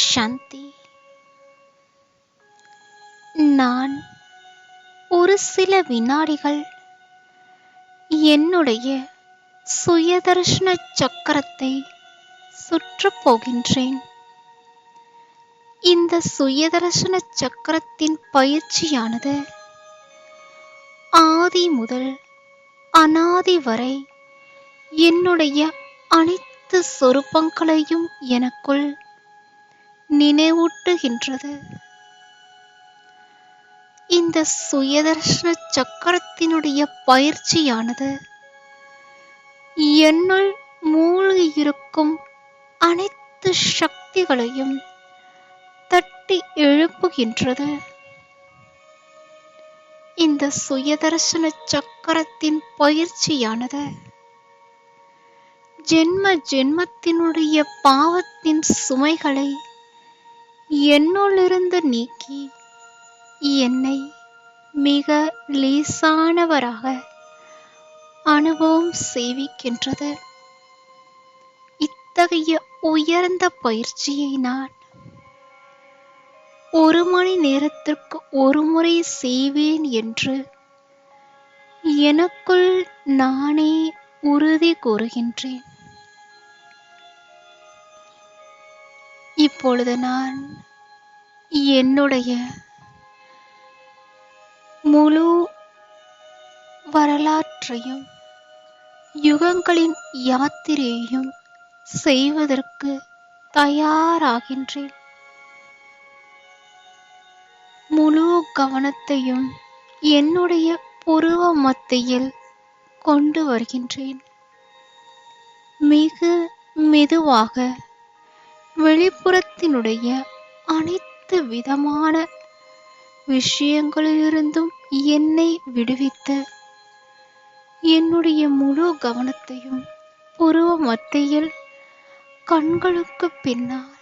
சாந்தி. நான் ஒரு சில வினாடிகள் என்னுடைய சுயதர்ஷன சக்கரத்தை சுற்றப் போகின்றேன். இந்த சுயதர்ஷன சக்கரத்தின் பயிற்சியானது ஆதி முதல் அனாதி வரை என்னுடைய அனைத்து சொரூபங்களையும் எனக்குள் நினைவூட்டுகின்றது. இந்த சுயதர்ஷன சக்கரத்தினுடைய பயிற்சியானது என்னுள் மூழ்கியிருக்கும் அனைத்து சக்திகளையும் தட்டி எழுப்புகின்றது. இந்த சுயதர்ஷன சக்கரத்தின் பயிற்சியானது ஜென்ம ஜென்மத்தினுடைய பாவத்தின் சுமைகளை என்னுள்ளிருந்து நீக்கி என்னை மிக லேசானவராக அனுபவம் செய்விக்கின்றது. இத்தகைய உயர்ந்த பயிற்சியை நான் 1 மணி நேரத்திற்கு ஒரு முறை செய்வேன் என்று எனக்குள் நானே உறுதி கூறுகின்றேன். இப்பொழுது நான் என்னுடைய முழு வரலாற்றையும் யுகங்களின் யாத்திரையையும் செய்வதற்கு தயாராகின்றேன். முழு கவனத்தையும் என்னுடைய புருவ மத்தியில் கொண்டு வருகின்றேன். மிக மெதுவாக வெளிப்புறத்தினுடைய அனைத்து விதமான விஷயங்களிலிருந்தும் என்னை விடுவித்து என்னுடைய முழு கவனத்தையும் புருவ மத்தியில் கண்களுக்கு பின்னால்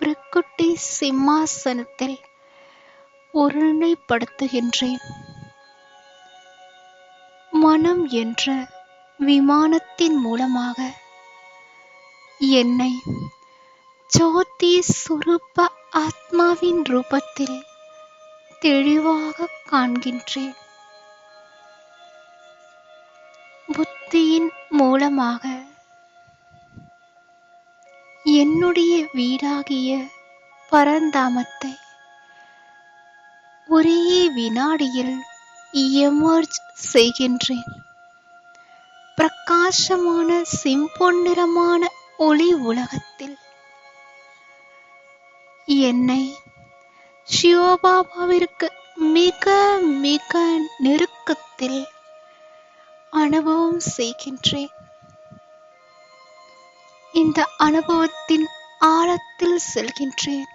பிரக்குட்டி சிம்மாசனத்தில் ஒருநிலைப்படுத்துகின்றேன். மனம் என்ற விமானத்தின் மூலமாக என்னை ஜோதி சுரூப ஆத்மாவின் ரூபத்தில் தெளிவாக காண்கின்றேன். புத்தியின் மூலமாக என்னுடைய வீடாகிய பரந்தாமத்தை ஒரே வினாடியில் எமர்ஜ் செய்கின்றேன். பிரகாசமான செம்பொன்னிறமான ஒளி உலகத்தில் என்னை சிவபாபாவிற்கு மிக மிக நெருக்கத்தில் அனுபவம் செய்கின்றேன். இந்த அனுபவத்தின் ஆழத்தில் செல்கின்றேன்.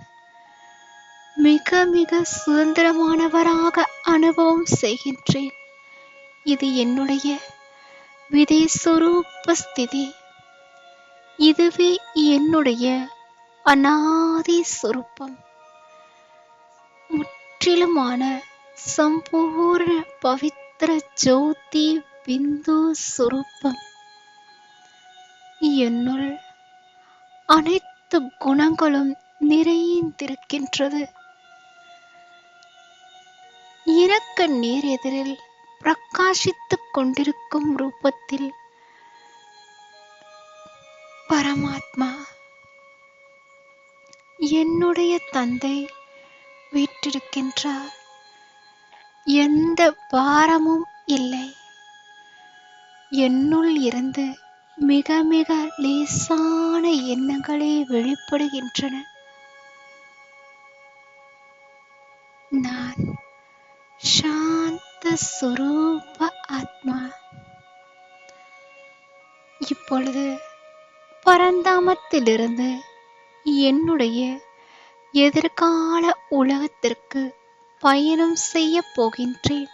மிக மிக சுதந்திரமானவராக அனுபவம் செய்கின்றேன். இது என்னுடைய விதேஸ்வரூப ஸ்திதி. இதுவே என்னுடைய அநாதி சொரூபம். முற்றிலுமான சம்பூர்ண பவித்திர ஜோதி பிந்து சொரூபம். என்னுள் அனைத்து குணங்களும் நிறைந்திருக்கின்றது. எனக்கு நேர் எதிரில் பிரகாசித்துக் கொண்டிருக்கும் ரூபத்தில் பரமாத்மா என்னுடைய தந்தை வீற்றிருக்கின்றார். எந்த பாரமும் இல்லை. என்னுள் இருந்து மிக மிக லேசான எண்ணங்களே வெளிப்படுகின்றன. நான் சாந்த சுரூப ஆத்மா. இப்பொழுது பரந்தாமத்திலிருந்து என்னுடைய எதிர்கால உலகத்திற்கு பயணம் செய்ய போகின்றேன்.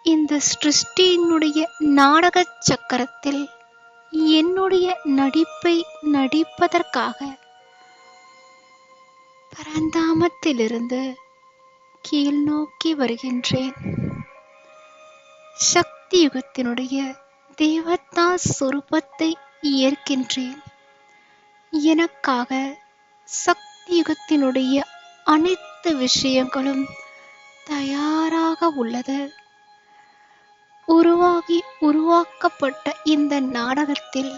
இந்த சிருஷ்டியினுடைய நாடக சக்கரத்தில் என்னுடைய நடிப்பை நடிப்பதற்காக பரந்தாமத்திலிருந்து கீழ் நோக்கி வருகின்றேன். சக்தி யுகத்தினுடைய தேவதா சொரூபத்தை ஏற்கின்றேன். எனக்காக சக்தி யுகத்தினுடைய அனைத்து விஷயங்களும் தயாராக உள்ளது. உருவாக்கப்பட்ட இந்த நாடகத்தில்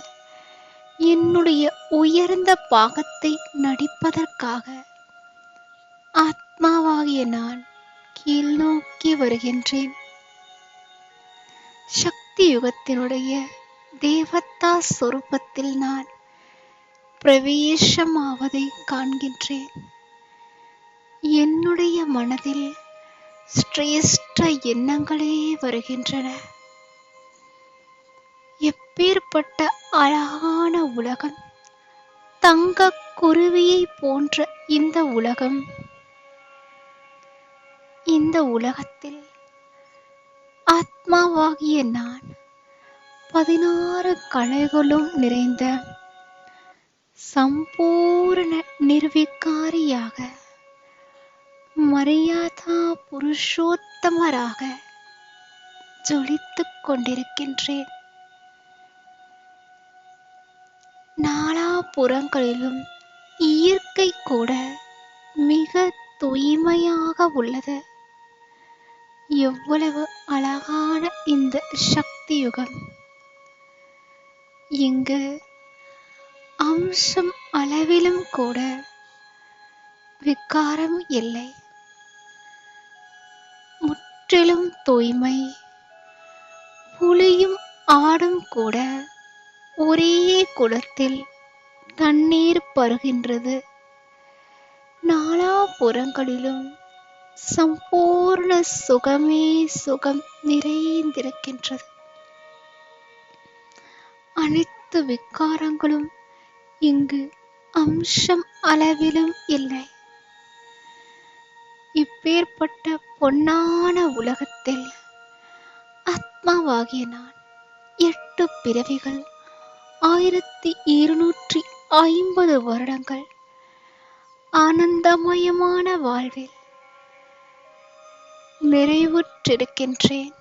என்னுடைய உயர்ந்த பாகத்தை நடிப்பதற்காக ஆத்மாவாகிய நான் கீழ் நோக்கி வருகின்றேன். சக்தி யுகத்தினுடைய தேவதா சொரூபத்தில் நான் பிரவேசமாவதை காண்கின்றேன். என்னுடைய மனதில் சிரேஷ்ட எண்ணங்களே வருகின்றன. எப்பேற்பட்ட அழகான உலகம்! தங்க குருவியை போன்ற இந்த உலகம். இந்த உலகத்தில் ஆத்மாவாகிய நான் 16 கலைகளும் நிறைந்த சம்பூர்ண நிர்விகாரியாக, மரியாதா புருஷோத்தமராக ஜொலித்துக் கொண்டிருக்கின்றேன். நாலாபுறங்களிலும் இயற்கை கூட மிக தூய்மையாக உள்ளது. எவ்வளவு அழகான இந்த சக்தி யுகம்! இங்கு அம்சம் அளவிலும் கூட விகாரம் இல்லை. முற்றிலும் தூய்மை. புலியும் ஆடும் கூட ஒரே குளத்தில் தண்ணீர் பருகின்றது. நாலாபுறங்களிலும் சம்பூர்ண சுகமே சுகம் நிறைந்திருக்கின்றது. அனைத்து விகாரங்களும் இங்கு அம்சம் அளவிலும் இல்லை. இப்பேற்பட்ட பொன்னான உலகத்தில் ஆத்மாவாகிய நான் 8 பிறவிகள், 1250 வருடங்கள் ஆனந்தமயமான வாழ்வில் நிறைவுற்றிருக்கின்றேன்.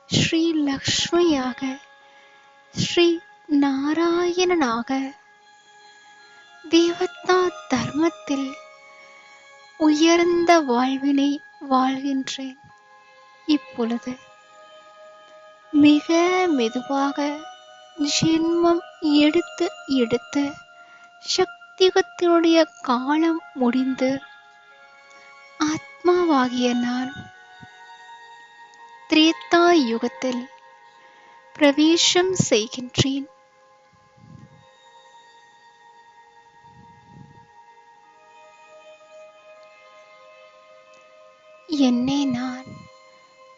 ஸ்ரீ லக்ஷ்மியாக, ஸ்ரீ நாராயணனாக, தேவதா தர்மத்தில் உயர்ந்த வாழ்வினை வாழ்கின்றேன். இப்பொழுது மிக மெதுவாக ஜென்மம் எடுத்து எடுத்து சக்தியுகத்தினுடைய காலம் முடிந்து ஆத்மாவாகிய நான் திரேதா யுகத்தில் பிரவேசம் செய்கின்றேன். என்னை நான்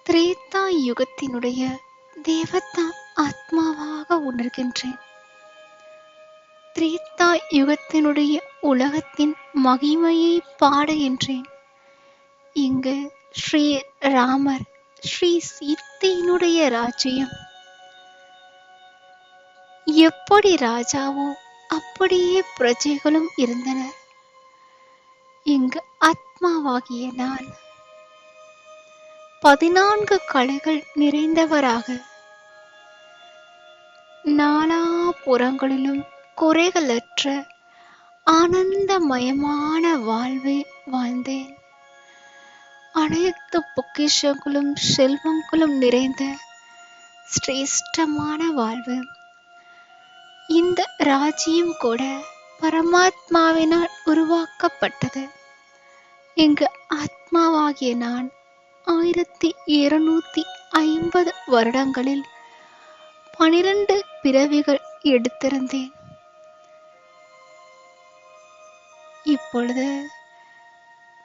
திரேதா யுகத்தினுடைய தேவதா ஆத்மாவாக உணர்கின்றேன். திரேதா யுகத்தினுடைய உலகத்தின் மகிமையை பாடுகின்றேன். இங்கு ஸ்ரீ ராமர், ஸ்ரீ சீத்தையினுடைய ராஜ்யம் எப்படி ராஜாவோ அப்படியே பிரஜைகளும் இருந்தனர். இங்கு ஆத்மாவாகிய நான் 14 கலைகள் நிறைந்தவராக நாலாபுறங்களிலும் குறைகளற்ற ஆனந்தமயமான வாழ்வை வாழ்ந்தேன். அனைத்து பொக்கிஷங்களும் செல்வங்களும் நிறைந்த சிரேஷ்டமான வாழ்வு. இந்த ராஜ்யம் கூட பரமாத்மாவினால் உருவாக்கப்பட்டது. இங்கு ஆத்மாவாகிய நான் 1250 வருடங்களில் 12 பிறவிகள் எடுத்திருந்தேன். இப்பொழுது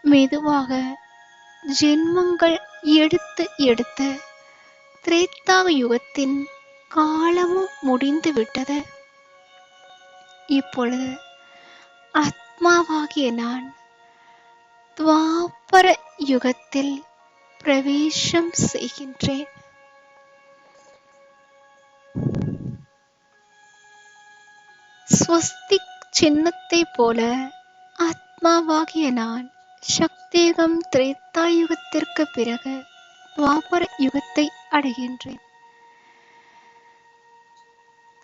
மெதுவாக ஜென்மங்கள் எடுத்து எடுத்து திரேதா யுகத்தின் காலமும் முடிந்து விட்டது. இப்பொழுது ஆத்மாவாகிய நான் துவாபர யுகத்தில் பிரவேசம் செய்கின்றேன். ஸ்வஸ்திக் சின்னத்தை போல ஆத்மாவாகிய நான் சக்தியுகம் திரேதா யுகத்திற்கு பிறகு துவாபர யுகத்தை அடைகின்றேன்.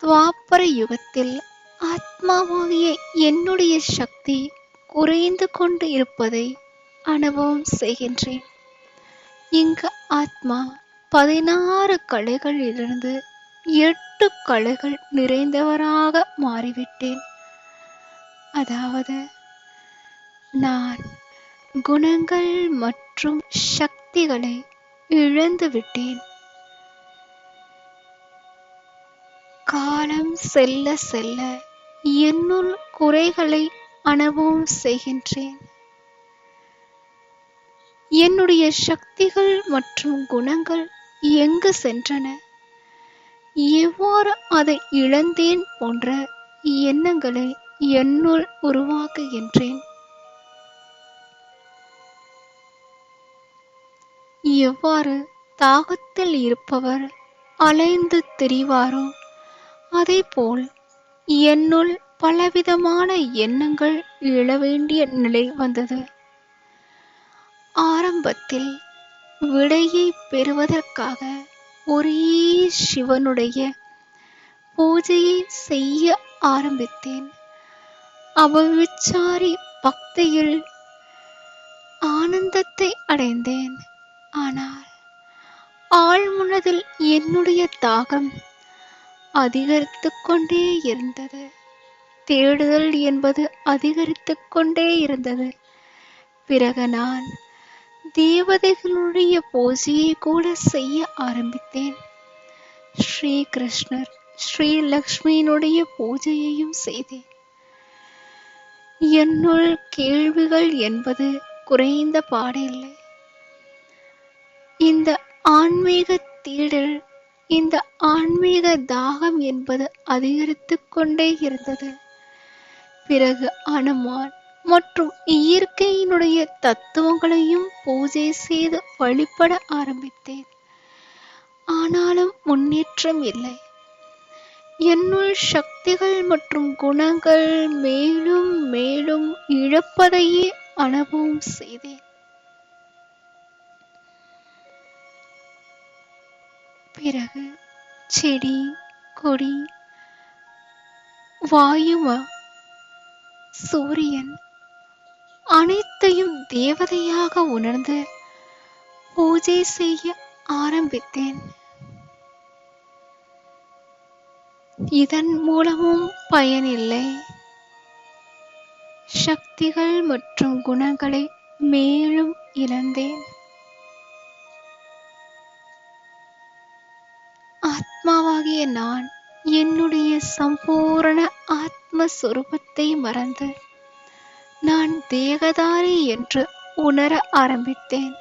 துவாபர யுகத்தில் ஆத்மாவாகிய என்னுடைய சக்தி குறைந்து கொண்டு இருப்பதை அனுபவம் செய்கின்றேன். இங்கு ஆத்மா 16 கலைகளிலிருந்து 8 கலைகள் நிறைந்தவராக மாறிவிட்டேன். அதாவது நான் குணங்கள் மற்றும் சக்திகளை இழந்து விட்டேன். காலம் செல்ல செல்ல என்னுள் குறைகளை அனுபவம் செய்கின்றேன். என்னுடைய சக்திகள் மற்றும் குணங்கள் எங்கு சென்றன, எவ்வாறு அதை இழந்தேன் போன்ற எண்ணங்களை என்னுள் உருவாக்குகின்றேன். எவ்வாறு தாகத்தில் இருப்பவர் அலைந்து திரிவாரோ அதேபோல் என்னுள் பலவிதமான எண்ணங்கள் எழ வேண்டிய நிலை வந்தது. ஆரம்பத்தில் விடையை பெறுவதற்காக ஒரே சிவனுடைய பூஜையை செய்ய ஆரம்பித்தேன். அபவிச்சாரி பக்தியில் ஆனந்தத்தை அடைந்தேன். ஆனால் ஆழ்மனதில் என்னுடைய தாகம் அதிகரித்துக் கொண்டே இருந்தது. தேடுதல் என்பது அதிகரித்துக் கொண்டே இருந்தது. பிறகு நான் தேவதைகளுடைய பூஜையை கூட செய்ய ஆரம்பித்தேன். ஸ்ரீ கிருஷ்ணர் ஸ்ரீ லக்ஷ்மியினுடைய பூஜையையும் செய்தேன். என்னுள் கேள்விகள் என்பது குறைந்த பாடில்லை. இந்த ஆன்மீக தேடல், இந்த ஆன்மீக தாகம் என்பது அதிகரித்துக் கொண்டே இருந்தது. பிறகு அனுமான் மற்றும் இயற்கையினுடைய தத்துவங்களையும் பூஜை செய்து வழிபட ஆரம்பித்தேன். ஆனாலும் முன்னேற்றம் இல்லை. என்னுள் சக்திகள் மற்றும் குணங்கள் மேலும் மேலும் இழப்பதையே அனுபவம் செய்தேன். பிறகு செடி, கொடி, வாயுமா, சூரியன் அனைத்தையும் தேவதையாக உணர்ந்து பூஜை செய்ய ஆரம்பித்தேன். இதன் மூலமும் பயனில்லை. சக்திகள் மற்றும் குணங்களை மேலும் இழந்தேன். ஆத்மாவாகிய நான் என்னுடைய சம்பூரண ஆத்மஸ்வரூபத்தை மறந்து நான் தேகதாரி என்று உணர ஆரம்பித்தேன்.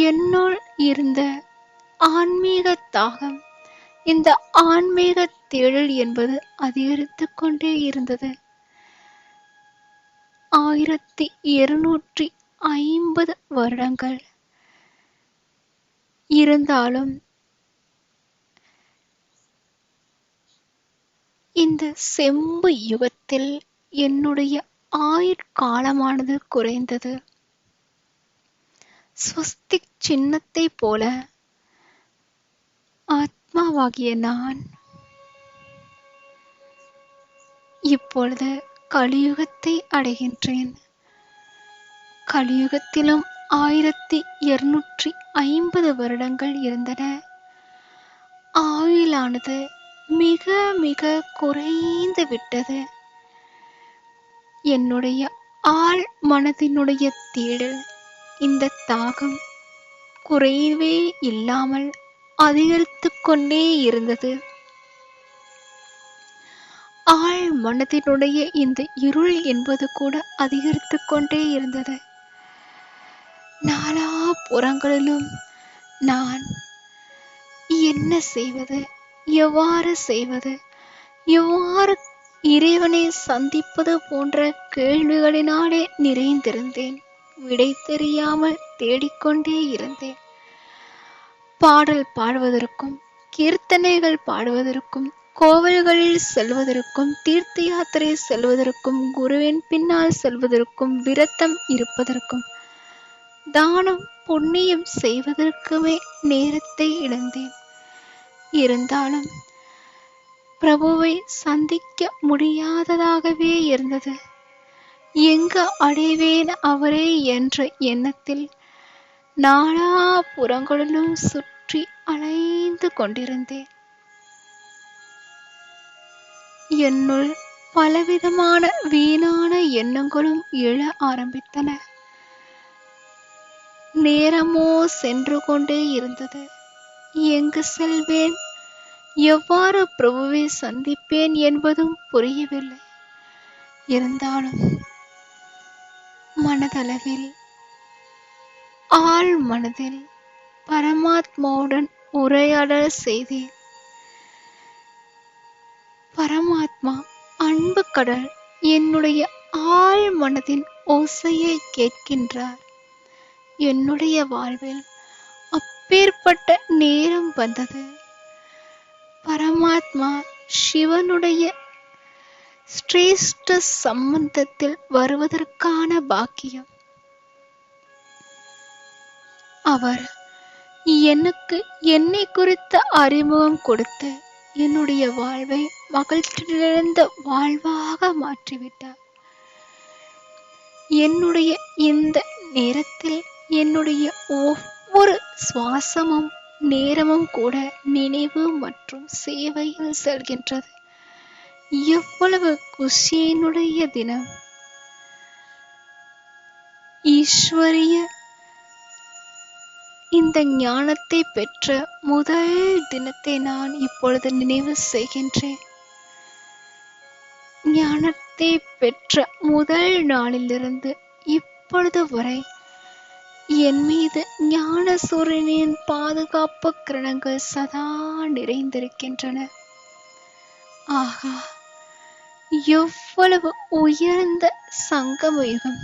என்னுள் இருந்த ஆன்மீக தாகம், இந்த ஆன்மீக தேடல் என்பது அதிகரித்துக் கொண்டே இருந்தது. 1250 வருடங்கள் இருந்தாலும் இந்த செம்பு யுகத்தில் என்னுடைய ஆயுட்காலமானது குறைந்தது. ஸ்வஸ்திக் சின்னத்தை போல ஆத்மாவாகிய நான் இப்பொழுது கலியுகத்தை அடைகின்றேன். கலியுகத்திலும் 1250 வருடங்கள் இருந்தன. ஆயுளானது மிக மிக குறைந்து விட்டது. என்னுடைய ஆழ் மனதினுடைய தேடல், இந்த தாகம் குறைவே இல்லாமல் அதிகரித்துக் கொண்டே இருந்தது. ஆழ் மனதினுடைய இந்த இருள் என்பது கூட அதிகரித்துக் கொண்டே இருந்தது. நாலா புறங்களிலும் நான் என்ன செய்வது, எவ்வாறு செய்வது, எவ்வாறு இறைவனை சந்திப்பது போன்ற கேள்விகளினாலே நிறைந்திருந்தேன். விடை தெரியாமல் தேடிக்கொண்டே இருந்தேன். பாடல் பாடுவதற்கும், கீர்த்தனைகள் பாடுவதற்கும், கோவில்களில் செல்வதற்கும், தீர்த்த யாத்திரை செல்வதற்கும், குருவின் பின்னால் செல்வதற்கும், விரதம் இருப்பதற்கும், தானம் புண்ணியம் செய்வதற்குமே நேரத்தை இழந்தேன். இருந்தாலும் பிரபுவை சந்திக்க முடியாததாகவே இருந்தது. எங்கு அடைவேன் அவரே என்ற எண்ணத்தில் நாலாபுறங்களிலும் சுற்றி அலைந்து கொண்டிருந்தேன். என்னுள் பலவிதமான வீணான எண்ணங்களும் எழ ஆரம்பித்தன. நேரமோ சென்று கொண்டே இருந்தது. எங்கு செல்வேன், எவ்வாறு பிரபுவை சந்திப்பேன் என்பதும் புரியவில்லை. இருந்தாலும் மனதளவில், ஆழ் மனதில் பரமாத்மாவுடன் உரையாடல் செய்தேன். பரமாத்மா அன்பு கடல் என்னுடைய ஆழ் மனதின் ஓசையை கேட்கின்றார். என்னுடைய வாழ்வில் அப்பேற்பட்ட நேரம் வந்தது. பரமாத்மா சிவனுடைய சிரேஷ்ட சம்பந்தத்தில் வருவதற்கான பாக்கியம். அவர் எனக்கு என்னை குறித்த அறிமுகம் கொடுத்து என்னுடைய வாழ்வை மகிழ்ச்சி நிறைந்த வாழ்வாக மாற்றிவிட்டார். என்னுடைய இந்த நேரத்தில் என்னுடைய ஒவ்வொரு சுவாசமும் நேரமும் கூட நினைவு மற்றும் சேவையில் செல்கின்றது. எவ்வளவு குஷியினுடைய தினம்! ஈஸ்வரிய இந்த ஞானத்தை பெற்ற முதல் தினத்தை நான் இப்பொழுது நினைவு செய்கின்றேன். ஞானத்தை பெற்ற முதல் நாளிலிருந்து இப்பொழுது வரை என் மீது ஞான சூரியனின் பாதுகாப்பு கிரணங்கள் சதா நிறைந்திருக்கின்றன. ஆகா, எவ்வளவு உயர்ந்த சங்கமயுகம்!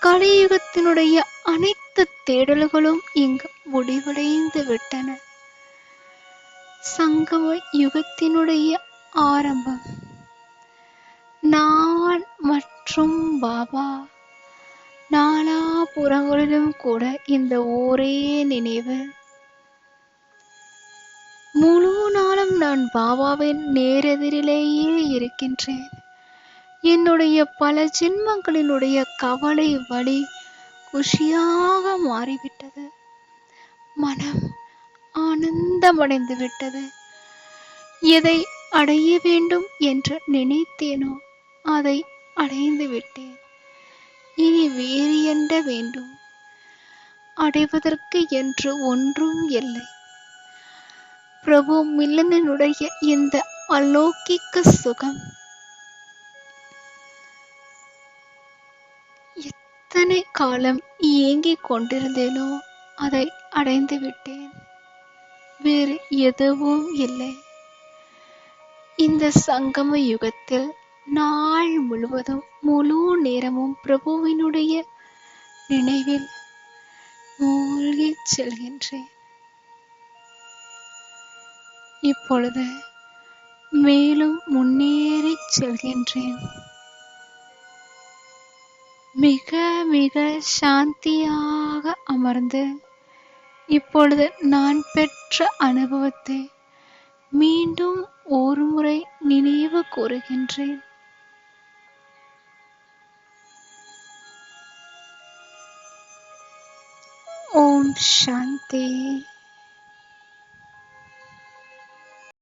கலியுகத்தினுடைய அனைத்து தேடல்களும் இங்கு முடிவடைந்து விட்டன. சங்கம யுகத்தினுடைய ஆரம்பம். நான் மற்றும் பாபா. நாலாபுறங்களிலும் கூட இந்த ஒரே நினைவு. முழு நாளும் நான் பாபாவின் நேரெதிரிலேயே இருக்கின்றேன். என்னுடைய பல ஜென்மங்களினுடைய கவலை வலி குஷியாக மாறிவிட்டது. மனம் ஆனந்தமடைந்து விட்டது. எதை அடைய வேண்டும் என்று நினைத்தேனோ அதை அடைந்து விட்டேன். இனி வேறு என்ன வேண்டும்? அடைவதற்கு என்று ஒன்றும் இல்லை. பிரபு மிலனுடைய இந்த அலௌகிக்க சுகம் எத்தனை காலம் ஏங்கிக் கொண்டிருந்தேனோ அதை அடைந்து விட்டேன். வேறு எதுவும் இல்லை. இந்த சங்கம யுகத்தில் நாள் முழுவதும் முழு நேரமும் பிரபுவினுடைய நினைவில் மூழ்கி செல்கின்றேன். இப்பொழுது மேலும் முன்னேறி செல்கின்றேன். மிக மிக சாந்தியாக அமர்ந்து இப்பொழுது நான் பெற்ற அனுபவத்தை மீண்டும் ஒரு முறை நினைவு கூறுகின்றேன். ஓம் சாந்தி.